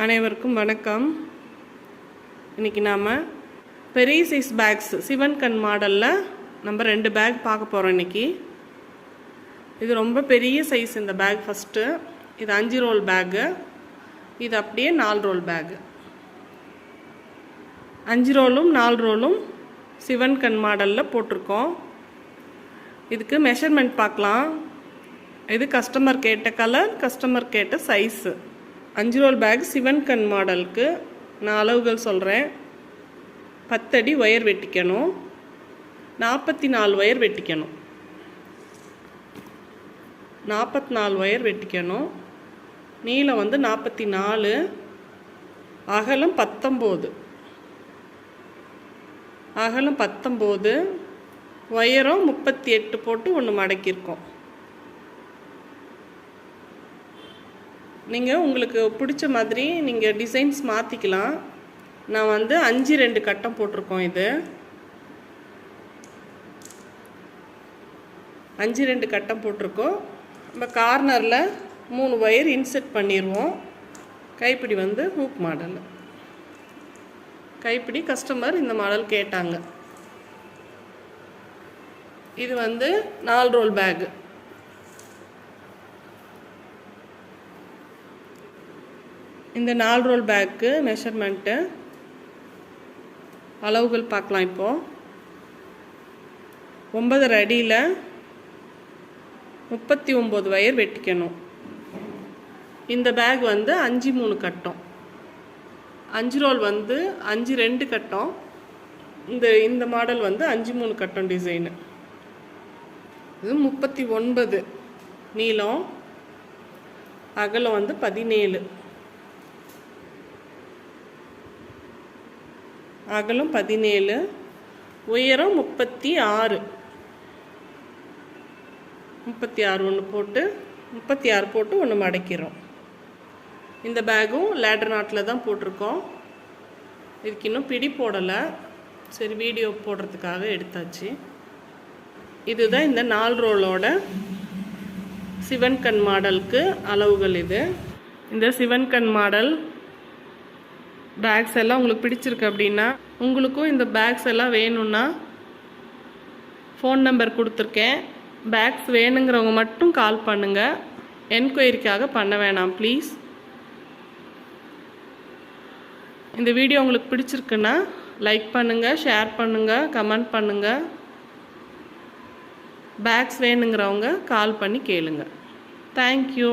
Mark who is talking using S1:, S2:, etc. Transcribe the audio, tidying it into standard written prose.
S1: அனைவருக்கும் வணக்கம். இன்றைக்கி நாம் பெரிய சைஸ் பேக்ஸ் சிவன் கண் மாடலில் நம்ம 2 பேக் பார்க்க போகிறோம். இன்றைக்கி இது ரொம்ப பெரிய சைஸ். இந்த பேக் ஃபஸ்ட்டு இது 5 ரோல் பேக்கு, இது அப்படியே 4 ரோல் பேக்கு. 5 ரோலும் 4 ரோலும் சிவன் கண் மாடலில் போட்டிருக்கோம். இதுக்கு மெஷர்மெண்ட் பார்க்கலாம். இது கஸ்டமர் கேட்ட கலர், கஸ்டமர் கேட்ட சைஸு. 5 ரோல் பேக் சிவன் கண் மாடலுக்கு நான் அளவுகள் சொல்கிறேன். 10 அடி ஒயர் வெட்டிக்கணும், 44 ஒயர் வெட்டிக்கணும், 44 ஒயர் வெட்டிக்கணும். நீளம் 44, அகலம் 19, அகலம் 19, ஒயரம் 38 போட்டு ஒன்று மடக்கியிருக்கோம். நீங்கள் உங்களுக்கு பிடிச்ச மாதிரி நீங்கள் டிசைன்ஸ் மாற்றிக்கலாம். நான் 5-2 கட்டம் போட்டிருக்கோம். இது 5-2 கட்டம் போட்டிருக்கோம். நம்ம கார்னரில் 3 ஒயர் இன்செர்ட் பண்ணிடுவோம். கைப்பிடி ஹூக் மாடல். கைப்பிடி கஸ்டமர் இந்த மாடல் கேட்டாங்க. இது 4 ரோல் பேக்கு. இந்த 4 ரோல் பேக்கு மெஷர்மெண்ட்டு அளவுகள் பார்க்கலாம். இப்போது 9 அடியில் 39 ஒயர் வெட்டிக்கணும். இந்த பேக் 5-3 கட்டம். 5 ரோல் 5-2 கட்டம். இந்த மாடல் 5-3 கட்டம் டிசைனு. இது 39 நீளம், அகலம் 17, அகலம் 17, உயரம் 36. 36 ஒன்று போட்டு 36 போட்டு ஒன்று மடக்கிறோம். இந்த பேக்கும் லேடர் நாட்டில் தான் போட்டிருக்கோம். இதுக்கு இன்னும் பிடி போடலை. சரி, வீடியோ போடுறதுக்காக எடுத்தாச்சு. இதுதான் இந்த 4 ரோலோட சிவன் கண் மாடலுக்கு அளவுகள். இது இந்த சிவன் கண் மாடல் பேக்ஸ் எல்லாம் உங்களுக்கு பிடிச்சிருக்கு அப்படின்னா, உங்களுக்கும் இந்த பேக்ஸ் எல்லாம் வேணும்னா ஃபோன் நம்பர் கொடுத்துருக்கேன். பேக்ஸ் வேணுங்கிறவங்க மட்டும் கால் பண்ணுங்கள். என்கொயரிக்காக பண்ண வேணாம் ப்ளீஸ். இந்த வீடியோ உங்களுக்கு பிடிச்சிருக்குன்னா லைக் பண்ணுங்கள், ஷேர் பண்ணுங்கள், கமெண்ட் பண்ணுங்கள். பேக்ஸ் வேணுங்கிறவங்க கால் பண்ணி கேளுங்க. தேங்க்யூ.